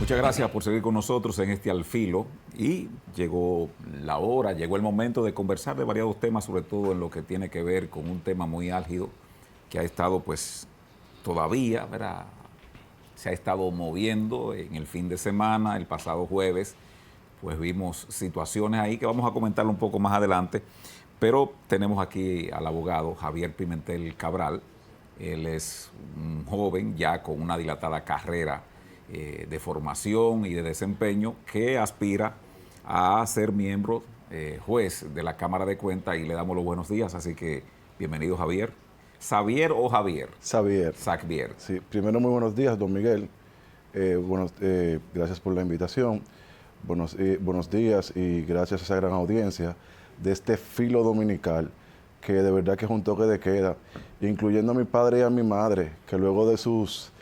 Muchas gracias por seguir con nosotros en este Al Filo y llegó la hora, llegó el momento de conversar de variados temas, sobre todo en lo que tiene que ver con un tema muy álgido que ha estado pues todavía, ¿verdad? Se ha estado moviendo en el fin de semana, el pasado jueves, pues vimos situaciones ahí que vamos a comentarlo un poco más adelante, pero tenemos aquí al abogado Javier Pimentel Cabral. Él es un joven ya con una dilatada carrera de formación y de desempeño que aspira a ser miembro juez de la Cámara de Cuentas y le damos los buenos días. Así que bienvenido, Javier. ¿Xavier o Javier? Xavier. Xavier. Sí, primero muy buenos días, don Miguel. Gracias por la invitación. Buenos días y gracias a esa gran audiencia de este filo dominical, que de verdad que es un toque de queda, incluyendo a mi padre y a mi madre, que luego de sus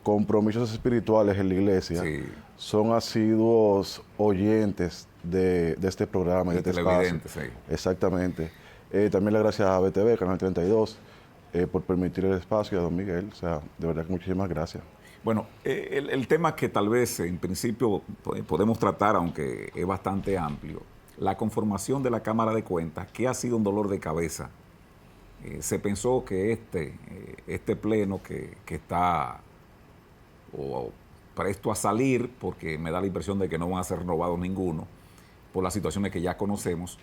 compromisos espirituales en la iglesia, Sí. son asiduos oyentes de este programa, de este espacio. Sí. Exactamente. También le gracias a BTV, Canal 32, por permitir el espacio, a don Miguel. O sea, de verdad que muchísimas gracias. Bueno, el tema que tal vez en principio podemos tratar, aunque es bastante amplio, la conformación de la Cámara de Cuentas, que ha sido un dolor de cabeza. Se pensó que este pleno que está presto a salir, porque me da la impresión de que no van a ser renovados ninguno, por las situaciones que ya conocemos,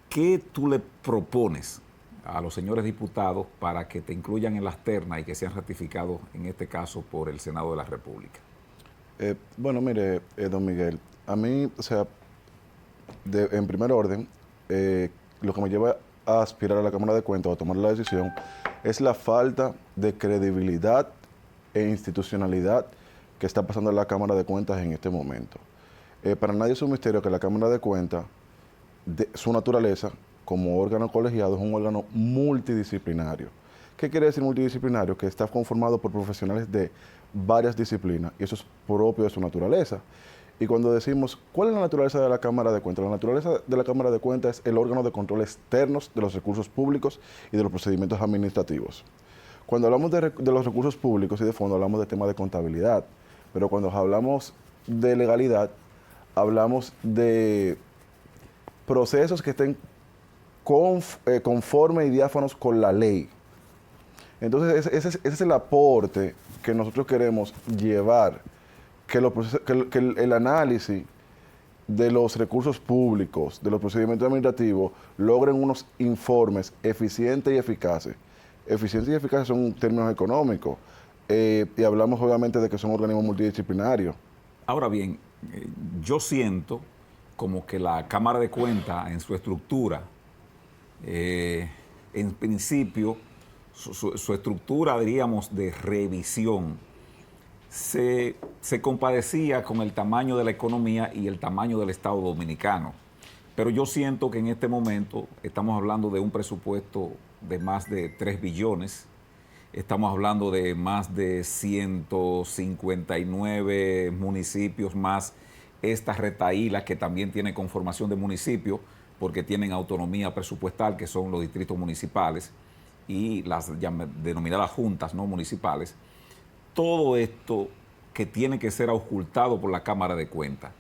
¿qué tú le propones a los señores diputados para que te incluyan en las ternas y que sean ratificados, en este caso, por el Senado de la República? Bueno, mire, don Miguel, a mí, o sea, en primer orden, lo que me lleva a aspirar a la Cámara de Cuentas o a tomar la decisión es la falta de credibilidad e institucionalidad que está pasando en la Cámara de Cuentas en este momento. Para nadie es un misterio que la Cámara de Cuentas, de su naturaleza, como órgano colegiado, es un órgano multidisciplinario. ¿Qué quiere decir multidisciplinario? Que está conformado por profesionales de varias disciplinas, y eso es propio de su naturaleza. Y cuando decimos, ¿cuál es la naturaleza de la Cámara de Cuentas? La naturaleza de la Cámara de Cuentas es el órgano de control externos de los recursos públicos y de los procedimientos administrativos. Cuando hablamos de los recursos públicos y de fondo, hablamos de temas de contabilidad, pero cuando hablamos de legalidad, hablamos de procesos que estén conforme y diáfanos con la ley. Entonces, ese es el aporte que nosotros queremos llevar, que el análisis de los recursos públicos, de los procedimientos administrativos, logren unos informes eficientes y eficaces. Eficientes y eficaces son términos económicos, y hablamos obviamente de que son organismos multidisciplinarios. Ahora bien, yo siento como que la Cámara de Cuentas en su estructura, en principio, su estructura, diríamos, de revisión, se compadecía con el tamaño de la economía y el tamaño del Estado dominicano. Pero yo siento que en este momento estamos hablando de un presupuesto de más de 3 billones, estamos hablando de más de 159 municipios, más esta retaíla que también tiene conformación de municipios, porque tienen autonomía presupuestal, que son los distritos municipales y las denominadas juntas no municipales. Todo esto que tiene que ser auscultado por la Cámara de Cuentas,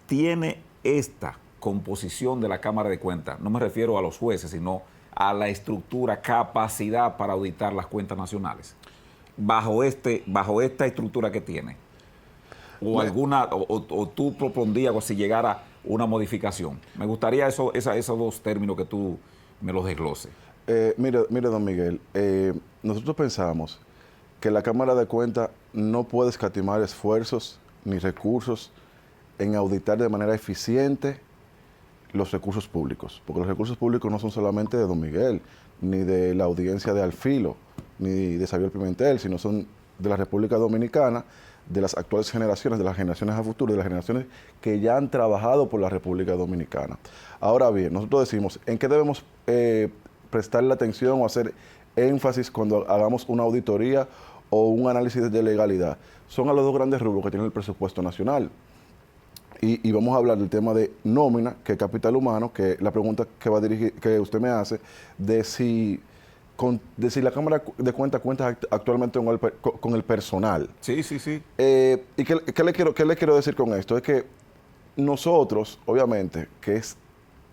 tiene esta composición de la Cámara de Cuentas, no me refiero a los jueces, sino a la estructura, capacidad para auditar las cuentas nacionales, bajo esta estructura que tiene, o tú propondrías si llegara una modificación. Me gustaría esos dos términos que tú me los desgloses. Mire, don Miguel, nosotros pensamos que la Cámara de Cuentas no puede escatimar esfuerzos ni recursos en auditar de manera eficiente los recursos públicos, porque los recursos públicos no son solamente de don Miguel, ni de la audiencia de Al Filo, ni de Xavier Pimentel, sino son de la República Dominicana, de las actuales generaciones, de las generaciones a futuro, de las generaciones que ya han trabajado por la República Dominicana. Ahora bien, nosotros decimos, ¿en qué debemos prestarle atención o hacer énfasis cuando hagamos una auditoría o un análisis de legalidad? Son a los dos grandes rubros que tiene el presupuesto nacional. Y vamos a hablar del tema de nómina, que es capital humano, que la pregunta que va a dirigir, que usted me hace, de si de si la Cámara de Cuentas cuenta actualmente con el personal. Sí, sí, sí. ¿Y qué le quiero decir con esto? Es que nosotros, obviamente, que es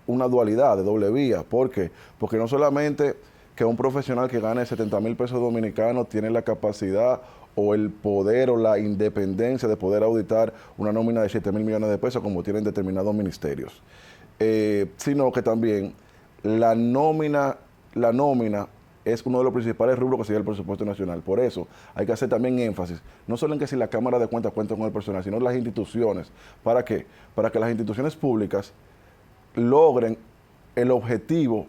una dualidad de doble vía. ¿Por qué? Porque no solamente que un profesional que gane 70,000 pesos dominicanos tiene la capacidad o el poder o la independencia de poder auditar una nómina de 7,000 millones de pesos como tienen determinados ministerios, sino que también la nómina es uno de los principales rubros que sigue el presupuesto nacional. Por eso hay que hacer también énfasis, no solo en que si la Cámara de Cuentas cuenta con el personal, sino las instituciones. ¿Para qué? Para que las instituciones públicas logren el objetivo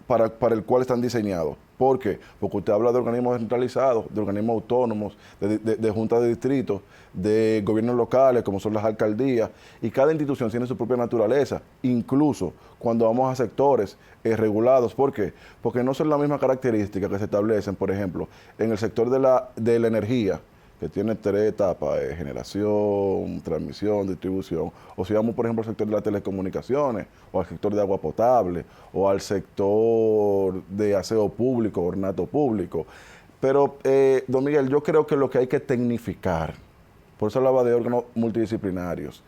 para el cual están diseñados. ¿Por qué? Porque usted habla de organismos descentralizados, de organismos autónomos, de juntas de distritos, de gobiernos locales, como son las alcaldías, y cada institución tiene su propia naturaleza, incluso cuando vamos a sectores regulados. ¿Por qué? Porque no son las mismas características que se establecen, por ejemplo, en el sector de la energía, que tiene 3 etapas: generación, transmisión, distribución, o si vamos, por ejemplo, al sector de las telecomunicaciones, o al sector de agua potable, o al sector de aseo público, ornato público. Pero, don Miguel, yo creo que lo que hay que tecnificar, por eso hablaba de órganos multidisciplinarios.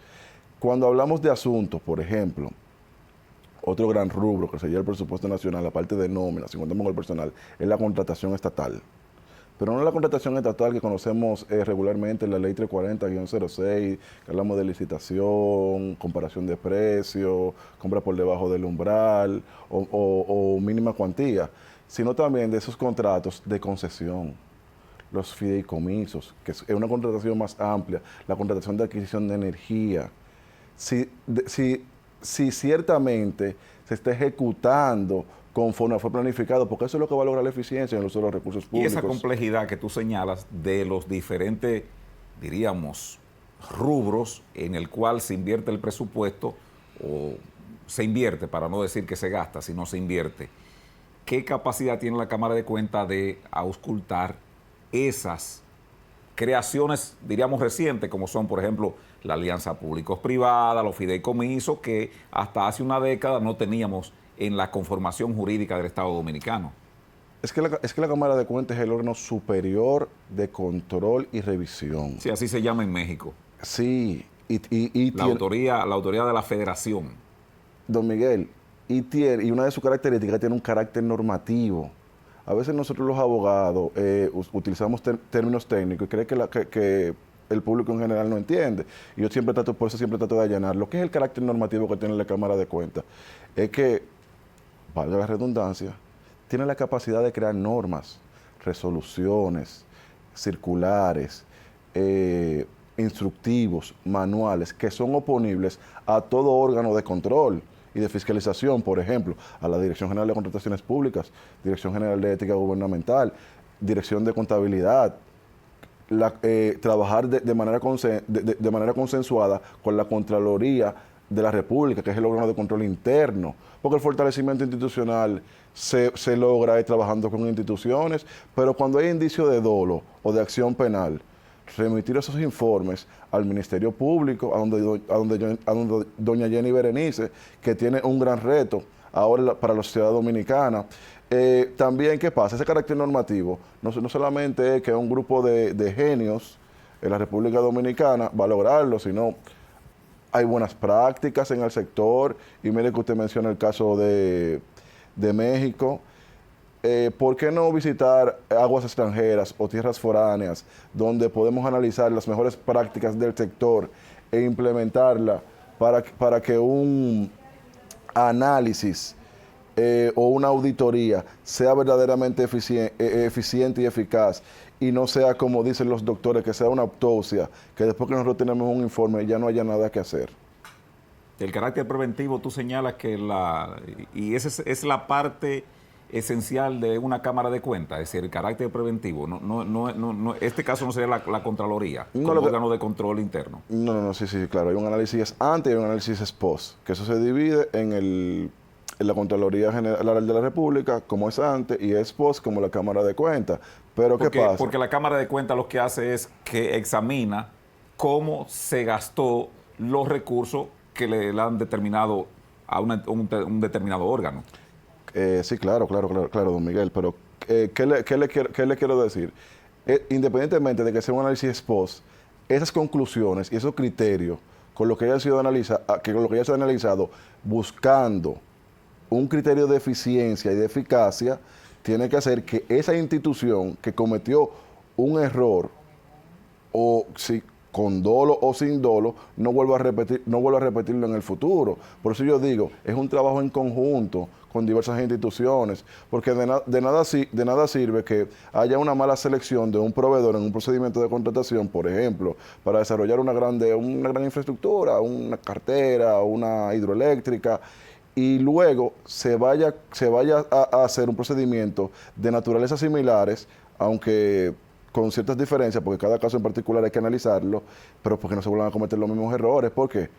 Cuando hablamos de asuntos, por ejemplo, otro gran rubro que sería el presupuesto nacional, aparte de nóminas, si contamos con el personal, es la contratación estatal. Pero no la contratación estatal que conocemos regularmente, la ley 340-06, que hablamos de licitación, comparación de precios, compra por debajo del umbral o mínima cuantía, sino también de esos contratos de concesión, los fideicomisos, que es una contratación más amplia, la contratación de adquisición de energía. Si ciertamente se está ejecutando conforme fue planificado, porque eso es lo que va a lograr la eficiencia en el uso de los recursos públicos. Y esa complejidad que tú señalas de los diferentes, diríamos, rubros en el cual se invierte el presupuesto, o se invierte, para no decir que se gasta, sino se invierte. ¿Qué capacidad tiene la Cámara de Cuentas de auscultar esas creaciones, diríamos, recientes, como son, por ejemplo, la alianza públicos-privada, los fideicomisos, que hasta hace una década no teníamos en la conformación jurídica del Estado Dominicano? Es que la Cámara de Cuentas es el órgano superior de control y revisión. Sí, así se llama en México. Sí, La autoridad de la Federación. Don Miguel, y una de sus características tiene un carácter normativo. A veces nosotros los abogados utilizamos términos técnicos y creen que el público en general no entiende. Y yo por eso siempre trato de allanar. Lo que es el carácter normativo que tiene la Cámara de Cuentas es que, valga la redundancia, tiene la capacidad de crear normas, resoluciones, circulares, instructivos, manuales, que son oponibles a todo órgano de control y de fiscalización, por ejemplo, a la Dirección General de Contrataciones Públicas, Dirección General de Ética Gubernamental, Dirección de Contabilidad, trabajar de manera consensuada con la Contraloría de la República, que es el órgano de control interno, porque el fortalecimiento institucional se logra trabajando con instituciones, pero cuando hay indicio de dolo o de acción penal, remitir esos informes al Ministerio Público, a donde doña Jenny Berenice, que tiene un gran reto ahora para la sociedad dominicana. También, ¿qué pasa? Ese carácter normativo no solamente es que un grupo de genios en la República Dominicana va a lograrlo, sino hay buenas prácticas en el sector. Y mire que usted menciona el caso de México. ¿Por qué no visitar aguas extranjeras o tierras foráneas donde podemos analizar las mejores prácticas del sector e implementarla para que un análisis o una auditoría sea verdaderamente eficiente y eficaz, y no sea, como dicen los doctores, que sea una autopsia, que después que nosotros tenemos un informe ya no haya nada que hacer? El carácter preventivo, tú señalas que y esa es la parte esencial de una Cámara de Cuentas, es decir, el carácter preventivo. Este caso no sería la Contraloría, como órgano de control interno. No, sí, claro. Hay un análisis antes y un análisis post, que eso se divide en la Contraloría General de la República, como es antes, y es post, como la Cámara de Cuentas. Pero ¿qué pasa? Porque la Cámara de Cuentas lo que hace es que examina cómo se gastó los recursos que le han determinado a un determinado órgano. Sí, claro, don Miguel, pero ¿qué le quiero decir? Independientemente de que sea un análisis ex post, esas conclusiones y esos criterios con lo que haya sido analizado, buscando un criterio de eficiencia y de eficacia, tiene que hacer que esa institución que cometió un error, o si con dolo o sin dolo, no vuelva a repetirlo en el futuro. Por eso yo digo, es un trabajo en conjunto con diversas instituciones, porque de nada sirve que haya una mala selección de un proveedor en un procedimiento de contratación, por ejemplo, para desarrollar una gran infraestructura, una cartera, una hidroeléctrica, y luego se vaya a hacer un procedimiento de naturaleza similares, aunque con ciertas diferencias, porque cada caso en particular hay que analizarlo, pero porque no se vuelvan a cometer los mismos errores. ¿Por qué?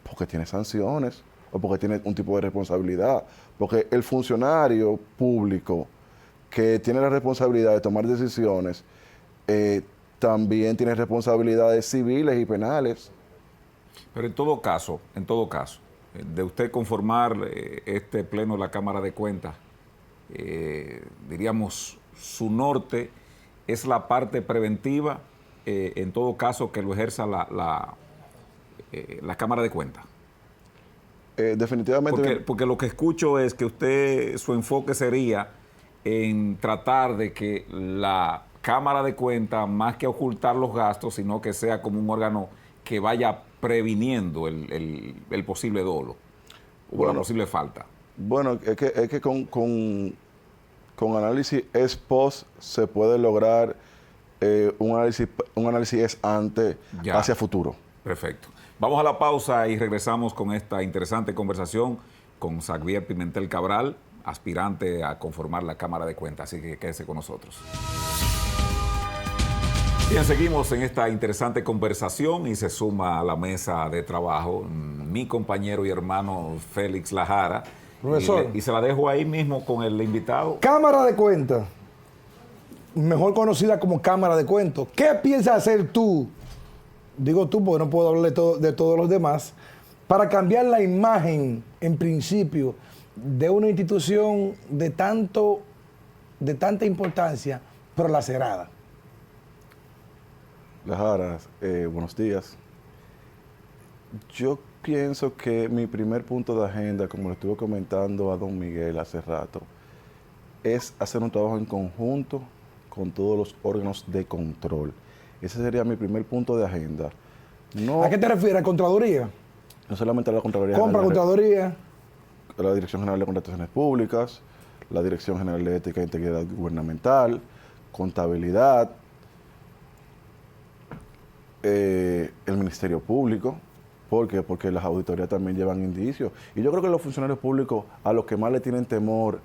Porque tiene sanciones o porque tiene un tipo de responsabilidad. Porque el funcionario público que tiene la responsabilidad de tomar decisiones también tiene responsabilidades civiles y penales. Pero en todo caso, de usted conformar este pleno de la Cámara de Cuentas, diríamos, su norte es la parte preventiva, en todo caso, que lo ejerza la Cámara de Cuentas. Definitivamente. Porque lo que escucho es que su enfoque sería en tratar de que la Cámara de Cuentas, más que ocultar los gastos, sino que sea como un órgano que vaya previniendo el posible dolo o la posible falta. Bueno, es que con análisis ex post se puede lograr un análisis ex ante hacia futuro. Perfecto. Vamos a la pausa y regresamos con esta interesante conversación con Xavier Pimentel Cabral, aspirante a conformar la Cámara de Cuentas. Así que quédese con nosotros. Bien, seguimos en esta interesante conversación y se suma a la mesa de trabajo mi compañero y hermano Félix Lajara. Profesor. Y se la dejo ahí mismo con el invitado. Cámara de Cuentas, mejor conocida como Cámara de Cuentos. ¿Qué piensas hacer tú? Digo tú porque no puedo hablar de todos los demás, para cambiar la imagen, en principio, de una institución de tanta importancia, pero lacerada. Lajara, buenos días. Yo pienso que mi primer punto de agenda, como lo estuve comentando a don Miguel hace rato, es hacer un trabajo en conjunto con todos los órganos de control. Ese sería mi primer punto de agenda. No, ¿A qué te refieres? ¿A Contraloría? no solamente a la Contraloría Compra, General, Contraloría. a la Dirección General de Contrataciones Públicas, la Dirección General de Ética e Integridad Gubernamental, Contabilidad, el Ministerio Público. ¿Por qué? Porque las auditorías también llevan indicios. Y yo creo que los funcionarios públicos a los que más le tienen temor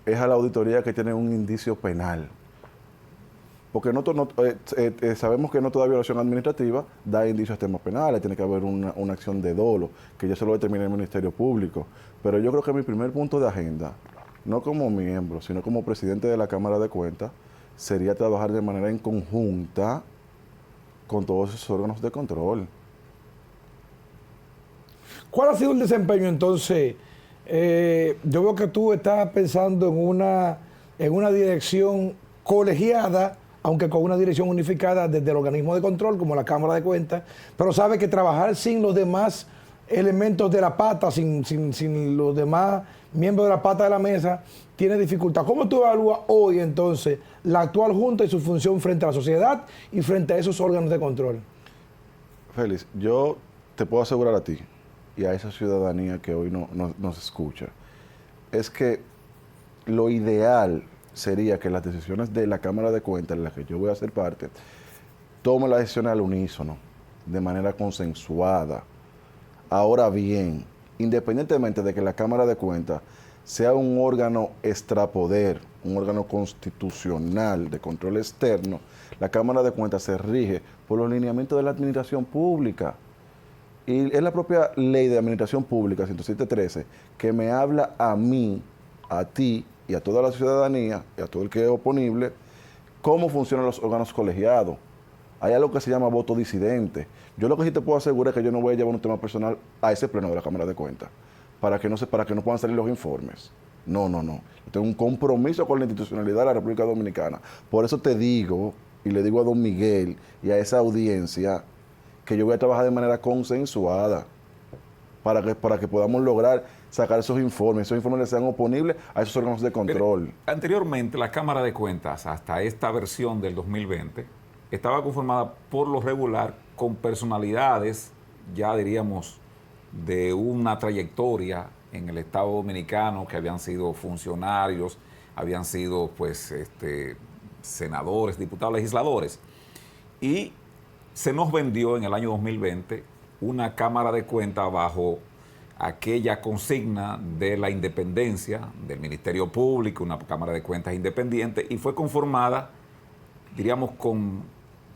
es a la auditoría que tiene un indicio penal. Porque sabemos que no toda violación administrativa da indicios a temas penales, tiene que haber una acción de dolo, que ya se lo determina el Ministerio Público. Pero yo creo que mi primer punto de agenda, no como miembro, sino como presidente de la Cámara de Cuentas, sería trabajar de manera en conjunta con todos esos órganos de control. ¿Cuál ha sido el desempeño entonces? Yo veo que tú estás pensando en una dirección colegiada, aunque con una dirección unificada desde el organismo de control, como la Cámara de Cuentas, pero sabe que trabajar sin los demás elementos de la pata, sin los demás miembros de la pata de la mesa, tiene dificultad. ¿Cómo tú evalúas hoy entonces la actual Junta y su función frente a la sociedad y frente a esos órganos de control? Félix, yo te puedo asegurar a ti y a esa ciudadanía que hoy nos escucha, es que lo ideal sería que las decisiones de la Cámara de Cuentas, en las que yo voy a ser parte, tomen las decisiones al unísono, de manera consensuada. Ahora bien, independientemente de que la Cámara de Cuentas sea un órgano extrapoder, un órgano constitucional de control externo, la Cámara de Cuentas se rige por los lineamientos de la administración pública. Y es la propia ley de administración pública, 107.13, que me habla a mí, a ti y a toda la ciudadanía, y a todo el que es oponible, cómo funcionan los órganos colegiados. Hay algo que se llama voto disidente. Yo lo que sí te puedo asegurar es que yo no voy a llevar un tema personal a ese pleno de la Cámara de Cuentas. para que no puedan salir los informes. No, no, no. Yo tengo un compromiso con la institucionalidad de la República Dominicana. Por eso te digo, y le digo a don Miguel y a esa audiencia, que yo voy a trabajar de manera consensuada para que podamos lograr sacar esos informes les sean oponibles a esos órganos de control. Pero, anteriormente, la Cámara de Cuentas, hasta esta versión del 2020, estaba conformada por lo regular con personalidades, ya diríamos, de una trayectoria en el Estado Dominicano, que habían sido funcionarios, habían sido pues senadores, diputados, legisladores. Y se nos vendió en el año 2020 una Cámara de Cuentas bajo aquella consigna de la independencia del Ministerio Público, una Cámara de Cuentas independiente, y fue conformada, diríamos, con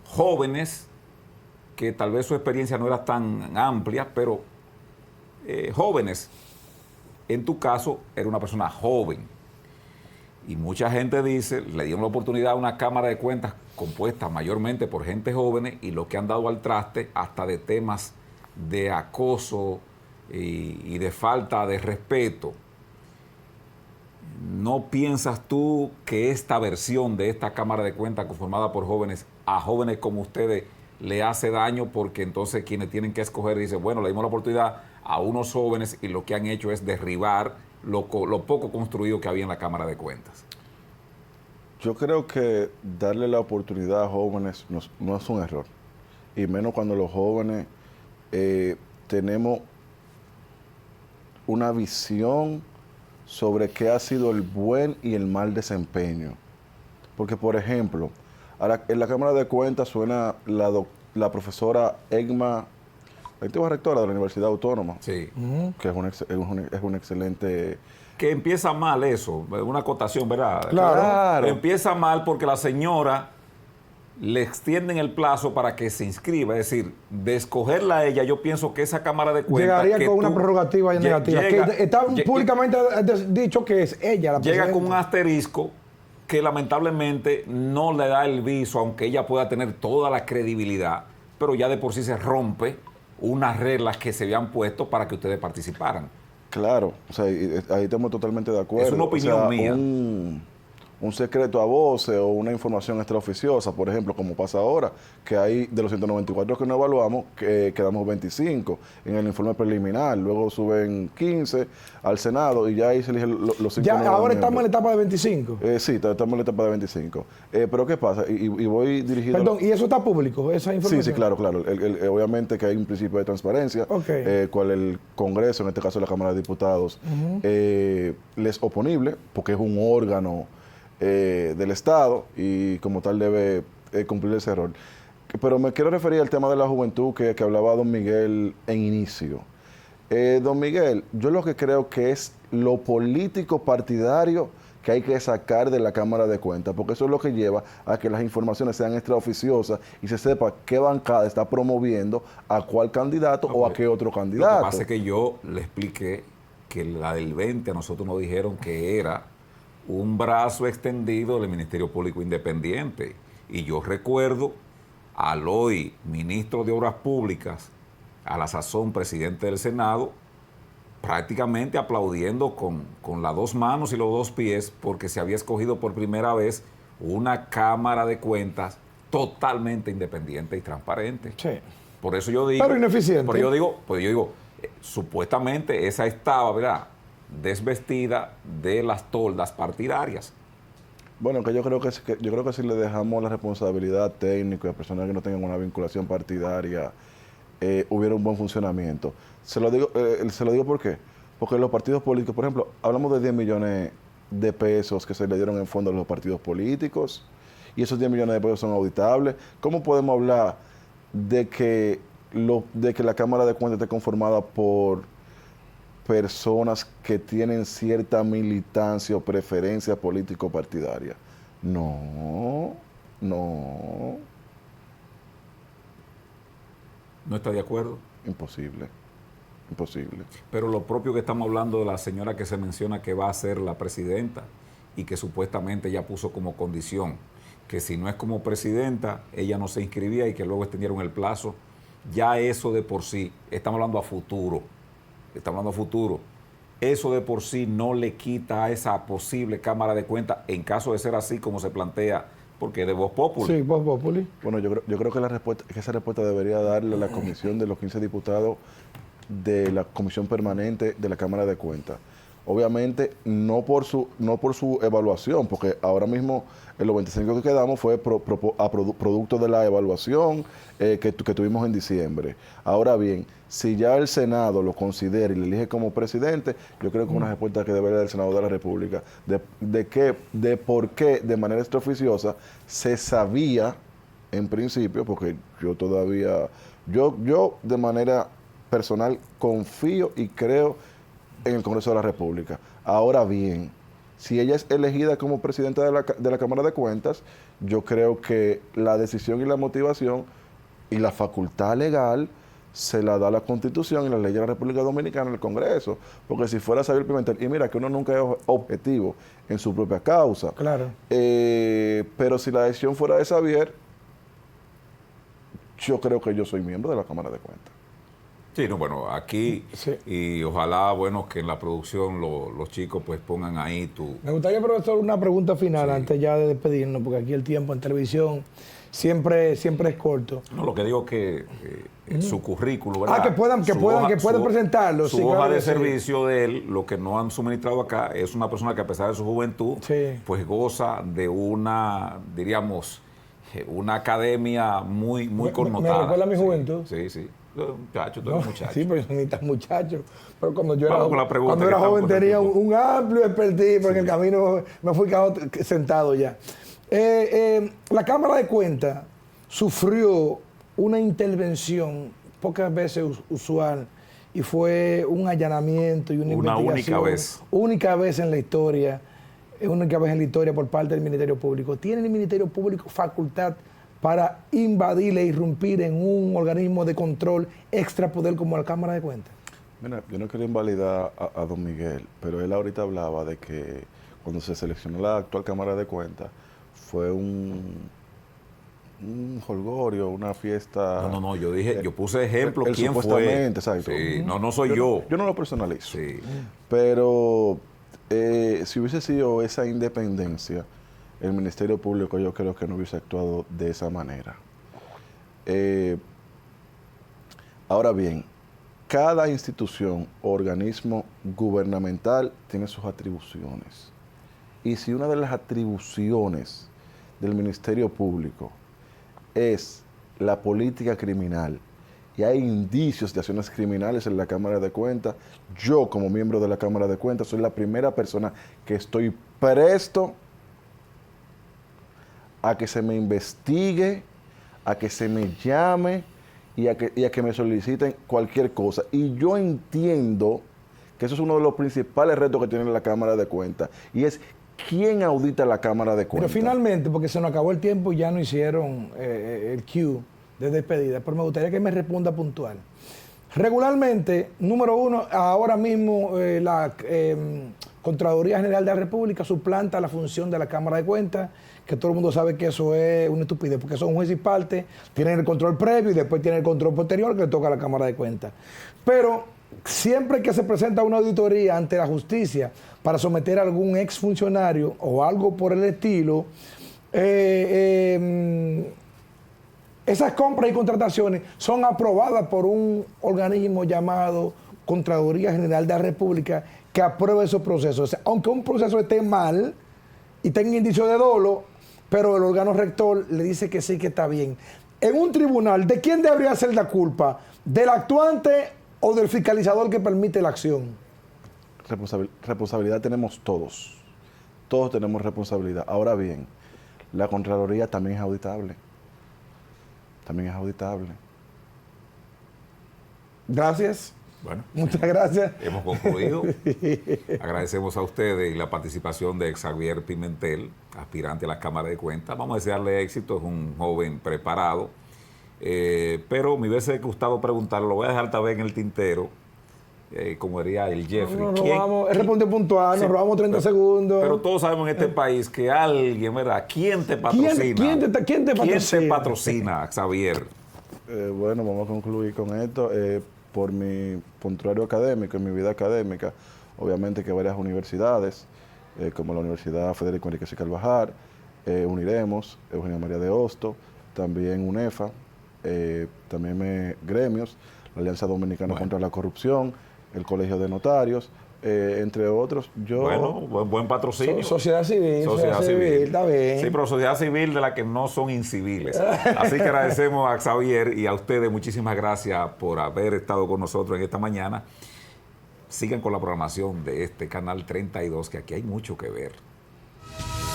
jóvenes que tal vez su experiencia no era tan amplia, pero jóvenes. En tu caso, era una persona joven. Y mucha gente dice, le dieron la oportunidad a una Cámara de Cuentas compuesta mayormente por gente joven y lo que han dado al traste hasta de temas de acoso y de falta de respeto. ¿No piensas tú que esta versión de esta Cámara de Cuentas conformada por jóvenes, a jóvenes como ustedes, le hace daño? Porque entonces quienes tienen que escoger dicen, bueno, le dimos la oportunidad a unos jóvenes y lo que han hecho es derribar lo poco construido que había en la Cámara de Cuentas. Yo creo que darle la oportunidad a jóvenes no es un error. Y menos cuando los jóvenes tenemos una visión sobre qué ha sido el buen y el mal desempeño. Porque, por ejemplo, en la Cámara de Cuentas suena la profesora Egma, la antigua rectora de la Universidad Autónoma, sí, que es un excelente... Que empieza mal eso, una acotación, ¿verdad? Claro. Empieza mal porque la señora le extienden el plazo para que se inscriba. Es decir, de escogerla a ella, yo pienso que esa Cámara de Cuentas... Llegaría con una prerrogativa negativa. Que está públicamente dicho que es ella la presidenta. Llega con un asterisco que lamentablemente no le da el viso, aunque ella pueda tener toda la credibilidad, pero ya de por sí se rompe unas reglas que se habían puesto para que ustedes participaran. Claro, o sea, ahí estamos totalmente de acuerdo. Es una opinión mía. Un secreto a voces o una información extraoficiosa, por ejemplo, como pasa ahora, que hay de los 194 que no evaluamos, que quedamos 25 en el informe preliminar, luego suben 15 al Senado y ya ahí se eligen los 5 ya, nuevos ahora miembros. estamos en la etapa de 25. Sí, estamos en la etapa de 25. Pero ¿qué pasa? Y voy dirigido... Perdón, ¿y eso está público, esa información? Sí, claro. Obviamente que hay un principio de transparencia, cual el Congreso, en este caso la Cámara de Diputados, les oponible, porque es un órgano del Estado y como tal debe cumplir ese rol. Pero me quiero referir al tema de la juventud que hablaba don Miguel en inicio. Don Miguel, yo lo que creo que es lo político partidario que hay que sacar de la Cámara de Cuentas, porque eso es lo que lleva a que las informaciones sean extraoficiosas y se sepa qué bancada está promoviendo a cuál candidato o a qué otro candidato. Lo que pasa es que yo le expliqué que la del 20 a nosotros nos dijeron que era un brazo extendido del Ministerio Público Independiente. Y yo recuerdo al hoy ministro de Obras Públicas, a la sazón presidente del Senado, prácticamente aplaudiendo con las dos manos y los dos pies, porque se había escogido por primera vez una Cámara de Cuentas totalmente independiente y transparente. Sí. Por eso yo digo... Pero ineficiente. Pero yo digo, supuestamente esa estaba, ¿verdad?, desvestida de las toldas partidarias. Bueno, que yo creo que si le dejamos la responsabilidad técnica a personas que no tengan una vinculación partidaria, hubiera un buen funcionamiento. Se lo digo ¿por qué? Porque los partidos políticos, por ejemplo, hablamos de 10 millones de pesos que se le dieron en fondo a los partidos políticos y esos 10 millones de pesos son auditables. ¿Cómo podemos hablar de que la Cámara de Cuentas esté conformada por personas que tienen cierta militancia o preferencia político-partidaria? No. ¿No está de acuerdo? Imposible. Pero lo propio que estamos hablando de la señora que se menciona que va a ser la presidenta y que supuestamente ya puso como condición que si no es como presidenta, ella no se inscribía y que luego extendieron el plazo. Ya eso de por sí, estamos hablando a futuro. eso de por sí no le quita a esa posible Cámara de Cuentas, en caso de ser así como se plantea, porque es de Voz Populi. Sí, Voz Populi. Bueno, yo creo que esa respuesta debería darle la comisión de los 15 diputados de la Comisión Permanente de la Cámara de Cuentas. Obviamente, no por su evaluación, porque ahora mismo los 25 que quedamos fue producto de la evaluación que tuvimos en diciembre. Ahora bien, si ya el Senado lo considera y le elige como presidente, yo creo que es una respuesta que debe dar el Senado de la República, de por qué de manera extraoficiosa se sabía en principio, porque yo de manera personal confío y creo en el Congreso de la República. Ahora bien, si ella es elegida como presidenta de la Cámara de Cuentas, yo creo que la decisión y la motivación y la facultad legal se la da la Constitución y la ley de la República Dominicana en el Congreso. Porque si fuera Xavier Pimentel, y mira que uno nunca es objetivo en su propia causa. Claro. Pero si la decisión fuera de Xavier, yo creo que yo soy miembro de la Cámara de Cuentas. Sí, no, bueno, aquí, Sí. y ojalá, bueno, que en la producción los chicos pues pongan ahí tu... Me gustaría, profesor, una pregunta final antes ya de despedirnos, porque aquí el tiempo en televisión siempre es corto. No, lo que digo que su currículo, ¿verdad? Que puedan presentarlo. Su sí, hoja claro de que sí. servicio de él, lo que nos han suministrado acá, es una persona que a pesar de su juventud, Sí. pues goza de una, diríamos, una academia muy connotada. ¿Me recuerda a mi Sí, juventud? Sí, sí. Muchacho, tú eres muchacho. Sí, pero yo ni tan muchacho. Pero cuando yo Vamos con la era, pregunta cuando que era estamos joven tenía poniendo. un amplio expertise, porque en el camino me fui quedado sentado ya. La Cámara de Cuentas sufrió una intervención pocas veces usual y fue un allanamiento y una investigación. Única vez. Única vez en la historia. Única vez en la historia por parte del Ministerio Público. ¿Tiene el Ministerio Público facultad para invadir e irrumpir en un organismo de control extrapoder como la Cámara de Cuentas? Mira, yo no quiero invalidar a don Miguel, pero él ahorita hablaba de que cuando se seleccionó la actual Cámara de Cuentas fue un jolgorio, una fiesta. No, yo dije, yo puse ejemplo, él ¿quién fue? supuestamente, exacto. Sí, no soy yo. Yo no lo personalizo. Sí. Pero si hubiese sido esa independencia, el Ministerio Público yo creo que no hubiese actuado de esa manera. Ahora bien, cada institución o organismo gubernamental tiene sus atribuciones. Y si una de las atribuciones del Ministerio Público es la política criminal y hay indicios de acciones criminales en la Cámara de Cuentas, yo como miembro de la Cámara de Cuentas soy la primera persona que estoy presto a que se me investigue, a que se me llame y a que me soliciten cualquier cosa. Y yo entiendo que eso es uno de los principales retos que tiene la Cámara de Cuentas, y es quién audita la Cámara de Cuentas. Pero finalmente, porque se nos acabó el tiempo y ya no hicieron el cue de despedida, pero me gustaría que me responda puntual. Regularmente, número uno, ahora mismo la Contraloría General de la República suplanta la función de la Cámara de Cuentas, que todo el mundo sabe que eso es una estupidez, porque son jueces y parte, tienen el control previo y después tienen el control posterior que le toca a la Cámara de Cuentas. Pero siempre que se presenta una auditoría ante la justicia para someter a algún exfuncionario o algo por el estilo, esas compras y contrataciones son aprobadas por un organismo llamado Contraloría General de la República, que aprueba esos procesos. O sea, aunque un proceso esté mal y tenga indicio de dolo, pero el órgano rector le dice que sí, que está bien. En un tribunal, ¿de quién debería ser la culpa? ¿Del actuante o del fiscalizador que permite la acción? Responsabilidad tenemos todos. Todos tenemos responsabilidad. Ahora bien, la Contraloría también es auditable. También es auditable. Gracias. Bueno, Muchas gracias. hemos concluido. Agradecemos a ustedes y la participación de Xavier Pimentel, aspirante a la Cámara de Cuentas. Vamos a desearle éxito, es un joven preparado. Pero me hubiese gustado preguntarle, lo voy a dejar tal vez en el tintero, como diría el Jeffrey. Él responde puntual, Sí, nos robamos 30 segundos. Pero todos sabemos en este país que alguien, ¿verdad? ¿Quién te patrocina? ¿Quién te patrocina? ¿Quién te patrocina, Xavier? Bueno, vamos a concluir con esto. Por mi puntuario académico, en mi vida académica, obviamente que varias universidades, como la Universidad Federico Enriquez y Carvajal, Uniremos, Eugenio María de Hosto, también UNEFA, también gremios, la Alianza Dominicana contra la Corrupción, el Colegio de Notarios, entre otros. Bueno, buen patrocinio. Sociedad civil, Sociedad civil, está bien. Sí, pero sociedad civil de la que no son inciviles. Así que agradecemos a Xavier y a ustedes, muchísimas gracias por haber estado con nosotros en esta mañana. Sigan con la programación de este canal 32, que aquí hay mucho que ver.